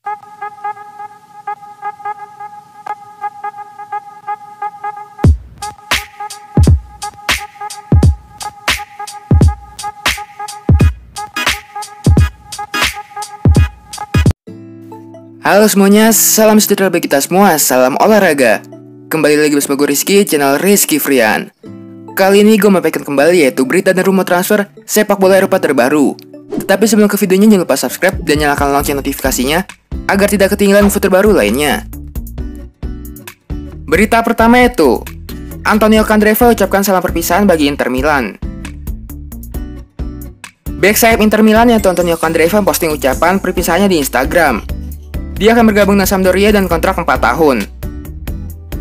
Halo semuanya, salam sejahtera bagi kita semua, salam olahraga. Kembali lagi bersama gue Rizky, channel Rizky Frian. Kali ini gue memaparkan kembali yaitu berita dan rumor transfer sepak bola Eropa terbaru. Tetapi sebelum ke videonya jangan lupa subscribe dan nyalakan lonceng notifikasinya agar tidak ketinggalan info terbaru lainnya. Berita pertama yaitu Antonio Candreva ucapkan salam perpisahan bagi Inter Milan. Back sayap Inter Milan yaitu Antonio Candreva posting ucapan perpisahannya di Instagram. Dia akan bergabung dengan Sampdoria dan kontrak 4 tahun.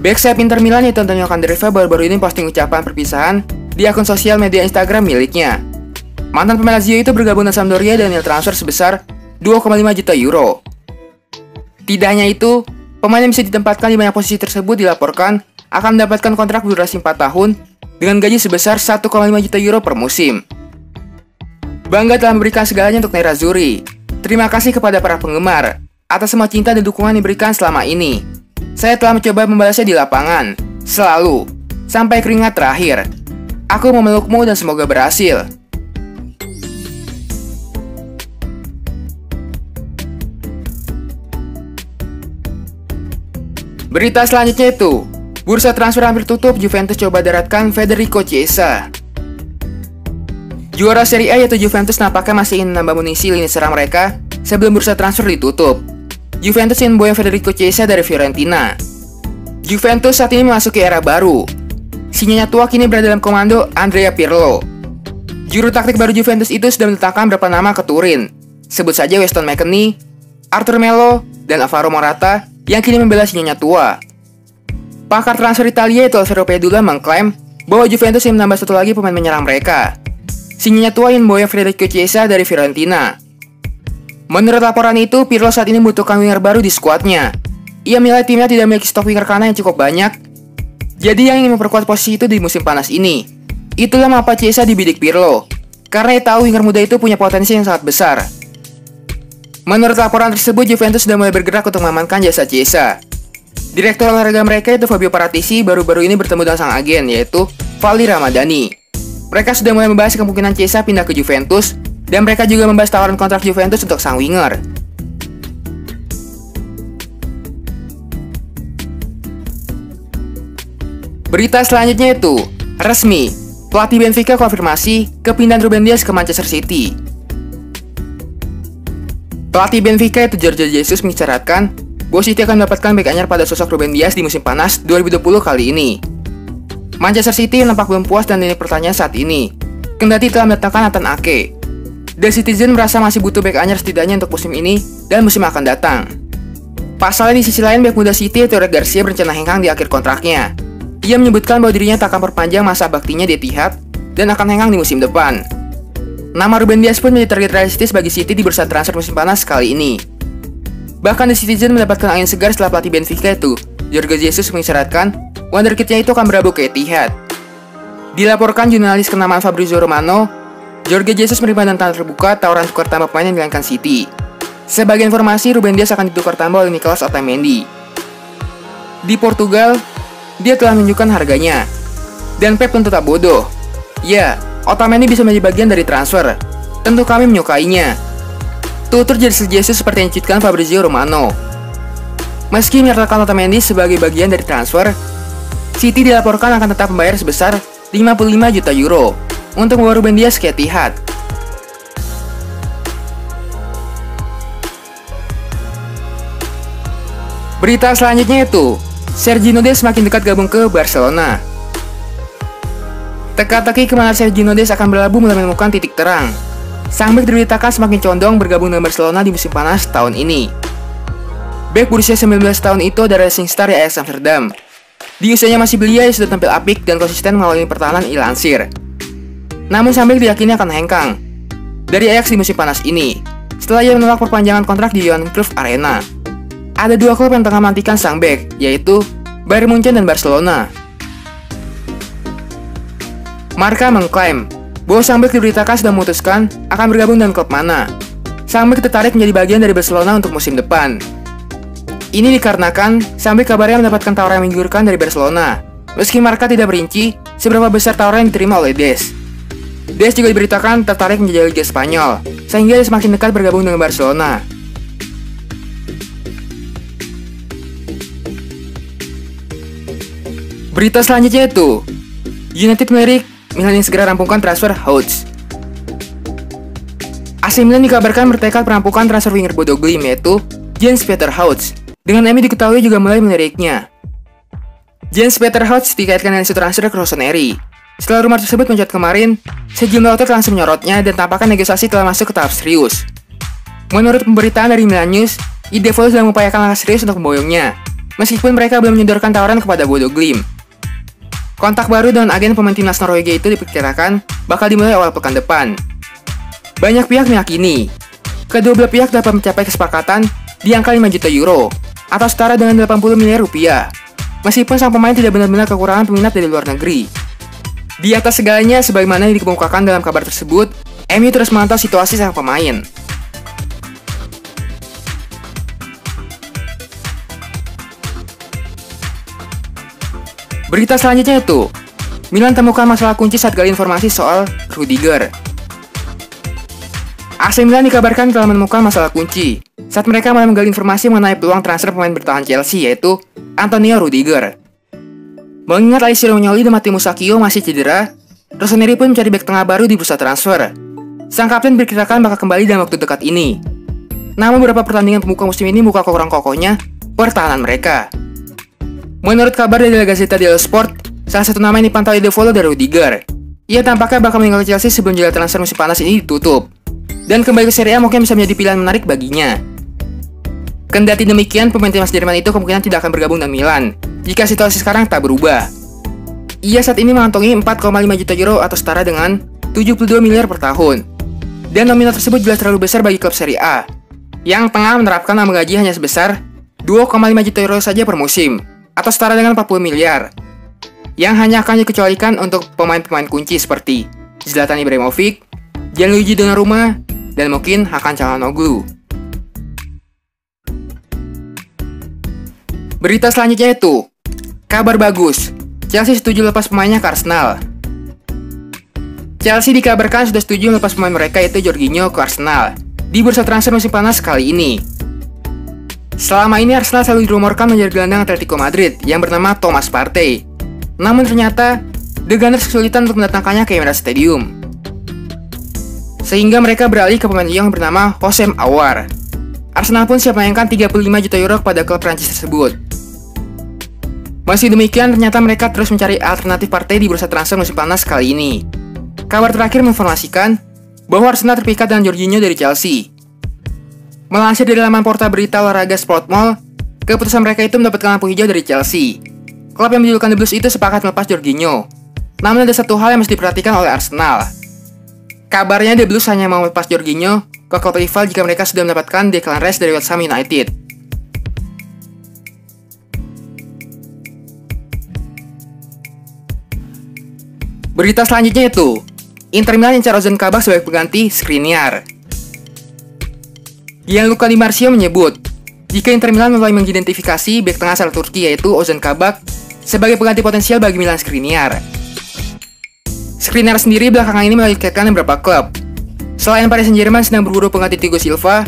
Back sayap Inter Milan yaitu Antonio Candreva baru-baru ini posting ucapan perpisahan di akun sosial media Instagram miliknya. Mantan pemain Lazio itu bergabung dengan Sampdoria dan nilai transfer sebesar 2,5 juta euro. Tidak hanya itu, pemain yang bisa ditempatkan di banyak posisi tersebut dilaporkan akan mendapatkan kontrak durasi 4 tahun dengan gaji sebesar 1,5 juta euro per musim. Bangga telah memberikan segalanya untuk Nerazzurri. Terima kasih kepada para penggemar atas semua cinta dan dukungan yang diberikan selama ini. Saya telah mencoba membalasnya di lapangan, selalu, sampai keringat terakhir. Aku memelukmu dan semoga berhasil. Berita selanjutnya itu, bursa transfer hampir tutup, Juventus coba daratkan Federico Chiesa. Juara Serie A yaitu Juventus nampaknya masih ingin menambah munisi lini serang mereka sebelum bursa transfer ditutup. Juventus ingin memboyong Federico Chiesa dari Fiorentina. Juventus saat ini memasuki era baru. Si nyonya tua kini berada dalam komando Andrea Pirlo. Juru taktik baru Juventus itu sudah menetapkan beberapa nama ke Turin. Sebut saja Weston McKennie, Arthur Melo, dan Alvaro Morata yang kini membela si nyonya tua. Pakar transfer Italia yaitu Alvaro Pedula mengklaim bahwa Juventus ingin menambah satu lagi pemain menyerang mereka. Si nyonya tua ingin memboyong Federico Chiesa dari Fiorentina. Menurut laporan itu, Pirlo saat ini membutuhkan winger baru di skuadnya. Ia menilai timnya tidak memiliki stok winger kanan yang cukup banyak, jadi yang ingin memperkuat posisi itu di musim panas ini. Itulah mengapa Chiesa dibidik Pirlo, karena ia tahu winger muda itu punya potensi yang sangat besar. Menurut laporan tersebut, Juventus sudah mulai bergerak untuk mengamankan jasa Chiesa. Direktur olahraga mereka yaitu Fabio Paratici baru-baru ini bertemu dengan sang agen yaitu Valli Ramadani. Mereka sudah mulai membahas kemungkinan Chiesa pindah ke Juventus, dan mereka juga membahas tawaran kontrak Juventus untuk sang winger. Berita selanjutnya itu, resmi, pelatih Benfica konfirmasi kepindahan Ruben Dias ke Manchester City. Pelatih Benfica yaitu Jorge Jesus mengisyaratkan bahwa City akan mendapatkan bek anyar pada sosok Ruben Dias di musim panas 2020 kali ini. Manchester City nampak belum puas dan ini pertanyaan saat ini, kendati telah mendatangkan Nathan Ake. The Citizen merasa masih butuh bek anyar setidaknya untuk musim ini dan musim akan datang. Pasalnya di sisi lain, bek muda City yaitu Eric Garcia berencana hengkang di akhir kontraknya. Ia menyebutkan bahwa dirinya tak akan perpanjang masa baktinya di Etihad dan akan hengkang di musim depan. Nama Ruben Dias pun menjadi target realistis bagi City di bursa transfer musim panas kali ini. Bahkan The Citizen mendapatkan angin segar setelah pelatih Benfica itu, Jorge Jesus mengisyaratkan wonderkidnya itu akan berlabuh ke Etihad. Dilaporkan jurnalis kenamaan Fabrizio Romano, Jorge Jesus menerima dengan tangan terbuka tawaran tukar tambah pemain yang dilakukan City. Sebagai informasi, Ruben Dias akan ditukar tambah oleh Nicolas Otamendi. Di Portugal, dia telah menunjukkan harganya. Dan Pep tentu tak bodoh. Ya, Otamendi bisa menjadi bagian dari transfer. Tentu kami menyukainya. Tutur Jorge Jesus seperti yang dicuitkan Fabrizio Romano. Meski menyertakan Otamendi sebagai bagian dari transfer, City dilaporkan akan tetap membayar sebesar 55 juta euro untuk membawa Ruben Dias ke Etihad. Berita selanjutnya itu, Sergio Des semakin dekat gabung ke Barcelona. Teka-teki kemana Sergio Des akan berlabuh mulai menemukan titik terang. Sang bek diberitakan semakin condong bergabung dengan Barcelona di musim panas tahun ini. Bek berusia 19 tahun itu adalah Racing Star di Ajax Amsterdam. Di usianya masih belia, ia sudah tampil apik dan konsisten mengawali pertahanan ilansir. Namun sang bek diyakini akan hengkang dari Ajax di musim panas ini setelah ia menolak perpanjangan kontrak di Johan Cruyff Arena. Ada dua klub yang tengah menantikan sang bek, yaitu Bayern Munchen dan Barcelona. Marca mengklaim bahwa sang bek diberitakan sudah memutuskan akan bergabung dengan klub mana. Sang bek tertarik menjadi bagian dari Barcelona untuk musim depan. Ini dikarenakan sampai kabarnya mendapatkan tawaran yang menggiurkan dari Barcelona, meski Marca tidak merinci seberapa besar tawaran yang diterima oleh Des. Des juga diberitakan tertarik menjajah Liga Spanyol, sehingga dia semakin dekat bergabung dengan Barcelona. Berita selanjutnya itu, United melirik Milan yang segera rampungkan transfer Hauts. AC Milan dikabarkan bertekad merampukan transfer winger Bodo Glimt yaitu Jens-Peter Hauts, dengan MU diketahui juga mulai meliriknya. Jens-Peter Hauts dikaitkan dengan isu transfer ke Rossoneri. Setelah rumor tersebut mencuat kemarin, sejumlah author langsung menyorotnya dan tampaknya negosiasi telah masuk ke tahap serius. Menurut pemberitaan dari Milan News, ide Idefol sedang mengupayakan langkah serius untuk memboyongnya, meskipun mereka belum menyodorkan tawaran kepada Bodo Glimt. Kontak baru dengan agen pemain timnas Norwegia itu diperkirakan bakal dimulai awal pekan depan. Banyak pihak meyakini kedua belah pihak dapat mencapai kesepakatan di angka 5 juta euro atau setara dengan 80 miliar rupiah, meskipun sang pemain tidak benar-benar kekurangan peminat dari luar negeri. Di atas segalanya, sebagaimana yang dikemukakan dalam kabar tersebut, MU terus memantau situasi sang pemain. Berita selanjutnya itu, Milan temukan masalah kunci saat gali informasi soal Rudiger. AC Milan dikabarkan telah menemukan masalah kunci saat mereka mulai menggali informasi mengenai peluang transfer pemain bertahan Chelsea yaitu Antonio Rudiger. Mengingat Alessandro Romagnoli dan Matteo Musacchio masih cedera, Rossoneri pun mencari bek tengah baru di bursa transfer. Sang kapten diperkirakan bakal kembali dalam waktu dekat ini. Namun beberapa pertandingan pembuka musim ini buka kurang kokohnya pertahanan mereka. Menurut kabar dari La Gazzetta dello Sport, salah satu nama yang dipantau Idefol dari Rudiger. Ia tampaknya bakal meninggalkan Chelsea sebelum jendela transfer musim panas ini ditutup. Dan kembali ke Serie A mungkin bisa menjadi pilihan menarik baginya. Kendati demikian, pemain timnas Jerman itu kemungkinan tidak akan bergabung dengan Milan jika situasi sekarang tak berubah. Ia saat ini mengantongi 4,5 juta euro atau setara dengan 72 miliar per tahun. Dan nominal tersebut jelas terlalu besar bagi klub Serie A yang tengah menerapkan nama gaji hanya sebesar 2,5 juta euro saja per musim atau setara dengan 40 miliar yang hanya akan dikecualikan untuk pemain-pemain kunci seperti Zlatan Ibrahimovic, Gianluigi Donnarumma, dan mungkin Hakan Çalhanoğlu. Berita selanjutnya itu, kabar bagus, Chelsea setuju lepas pemainnya ke Arsenal. Chelsea dikabarkan sudah setuju melepas pemain mereka yaitu Jorginho ke Arsenal di bursa transfer musim panas kali ini. Selama ini Arsenal selalu dirumorkan menjadi gelandang Atletico Madrid yang bernama Thomas Partey. Namun ternyata, The Gunners kesulitan untuk mendatangkannya ke Emirates Stadium. Sehingga mereka beralih ke pemain yang bernama Houssem Aouar. Arsenal pun siap menyayangkan 35 juta euro kepada klub Prancis tersebut. Masih demikian, ternyata mereka terus mencari alternatif Partey di bursa transfer musim panas kali ini. Kabar terakhir menginformasikan bahwa Arsenal terpikat dengan Jorginho dari Chelsea. Melansir dari laman portal berita olahraga Sportmall, keputusan mereka itu mendapatkan lampu hijau dari Chelsea. Klub yang menjulukan The Blues itu sepakat melepas Jorginho. Namun ada satu hal yang mesti diperhatikan oleh Arsenal. Kabarnya The Blues hanya mau melepas Jorginho ke klub rival jika mereka sudah mendapatkan Declan Rice dari West Ham United. Berita selanjutnya itu, Inter Milan incar Ozan Kabak sebagai pengganti Skriniar. Gianluca Di Marzio menyebut, jika Inter Milan mulai mengidentifikasi bek tengah asal Turki yaitu Ozan Kabak sebagai pengganti potensial bagi Milan Skriniar. Skriniar sendiri belakangan ini mengikatkan beberapa klub. Selain Paris Saint-Germain sedang berburu pengganti Thiago Silva,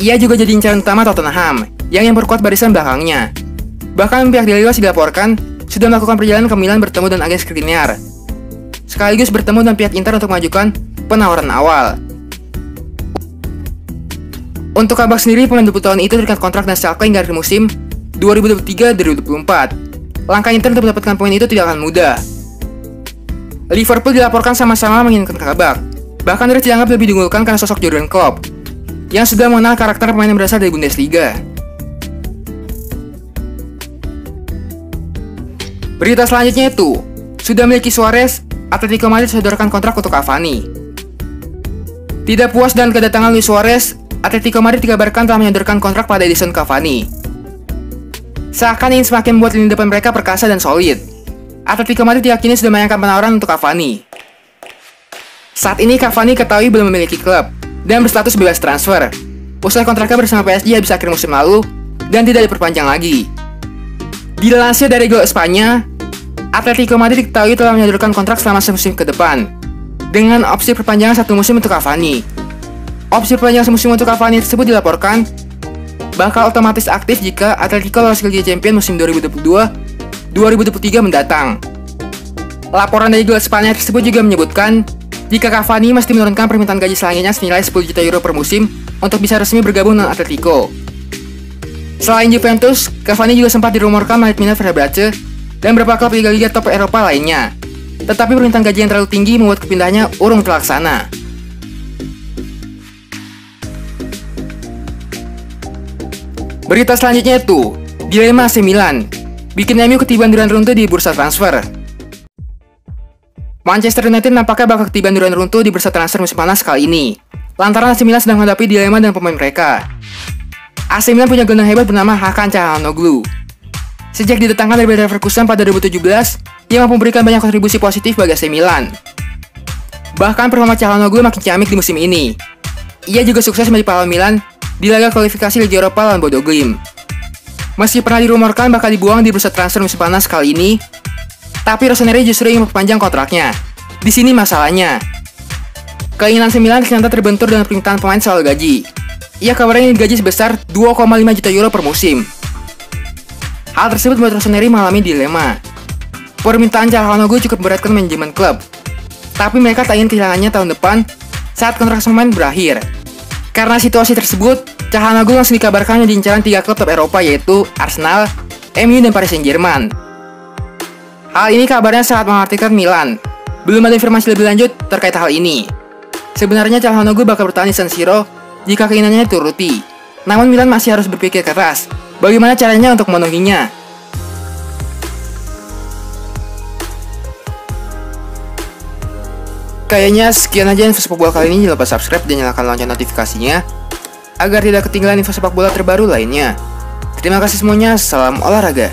ia juga jadi incaran utama Tottenham yang memperkuat barisan belakangnya. Bahkan pihak Daily Mail dilaporkan sudah melakukan perjalanan ke Milan bertemu dengan agen Skriniar, sekaligus bertemu dengan pihak Inter untuk mengajukan penawaran awal. Untuk Kabak sendiri, pemain 20 tahun itu terikat kontrak dan Schalke hingga akhir musim 2023-2024. Langkah Inter untuk mendapatkan pemain itu tidak akan mudah. Liverpool dilaporkan sama-sama menginginkan Kabak. Bahkan dia dianggap lebih diunggulkan karena sosok Jurgen Klopp yang sudah mengenal karakter pemain yang berasal dari Bundesliga. Berita selanjutnya itu, sudah memiliki Suarez, Atletico Madrid sodorkan kontrak untuk Cavani. Tidak puas dengan kedatangan Luis Suarez, Atletico Madrid dikabarkan telah menyodorkan kontrak pada Edinson Cavani. Seakan ingin semakin membuat lini depan mereka perkasa dan solid, Atletico Madrid diyakini sudah melayangkan penawaran untuk Cavani. Saat ini Cavani ketahui belum memiliki klub dan berstatus bebas transfer. Usai kontraknya bersama PSG habis akhir musim lalu, dan tidak diperpanjang lagi. Dilansir dari Gol Espanya, Atletico Madrid diketahui telah menyodorkan kontrak selama semusim ke depan dengan opsi perpanjangan 1 musim untuk Cavani. Opsi perpanjangan semusim untuk Cavani tersebut dilaporkan bakal otomatis aktif jika Atletico lolos ke Liga Champions musim 2022-2023 mendatang. Laporan dari Gol Espanya tersebut juga menyebutkan jika Cavani mesti menurunkan permintaan gaji selanjutnya senilai 10 juta euro per musim untuk bisa resmi bergabung dengan Atletico. Selain Juventus, Cavani juga sempat dirumorkan melihat minat Fenerbahce dan beberapa klub liga-liga top Eropa lainnya. Tetapi permintaan gaji yang terlalu tinggi membuat kepindahannya urung terlaksana. Berita selanjutnya itu, dilema AC Milan bikin MU ketiban durian runtuh di bursa transfer. Manchester United nampaknya bakal ketiban durian runtuh di bursa transfer musim panas kali ini, lantaran AC Milan sedang menghadapi dilema dengan pemain mereka. AC Milan punya gelandang hebat bernama Hakan Çalhanoğlu. Sejak didatangkan dari Bayer Leverkusen pada 2017, ia mampu memberikan banyak kontribusi positif bagi AC Milan. Bahkan performa Çalhanoğlu makin ciamik di musim ini. Ia juga sukses menjadi pahlawan Milan di laga kualifikasi Liga Eropa lawan Bodo Glimt. Meski pernah dirumorkan bakal dibuang di bursa transfer musim panas kali ini, tapi Rossoneri justru ingin memperpanjang kontraknya. Di sini masalahnya, keinginan AC Milan ternyata terbentur dengan permintaan pemain soal gaji. Ia kabarnya ingin gaji sebesar 2,5 juta euro per musim. Hal tersebut membuat Rossoneri mengalami dilema. Permintaan Çalhanoğlu cukup memberatkan manajemen klub, tapi mereka tak ingin kehilangannya tahun depan saat kontrak pemain berakhir. Karena situasi tersebut, Çalhanoğlu langsung dikabarkan menjadi incaran 3 klub top Eropa yaitu Arsenal, MU, dan Paris Saint-Germain. Hal ini kabarnya sangat mengkhawatirkan Milan. Belum ada informasi lebih lanjut terkait hal ini. Sebenarnya Çalhanoğlu bakal bertahan di San Siro jika keinginannya dituruti. Namun Milan masih harus berpikir keras bagaimana caranya untuk memenuhinya. Kayaknya sekian aja info sepak bola kali ini. Jangan lupa subscribe dan nyalakan lonceng notifikasinya agar tidak ketinggalan info sepak bola terbaru lainnya. Terima kasih semuanya, salam olahraga.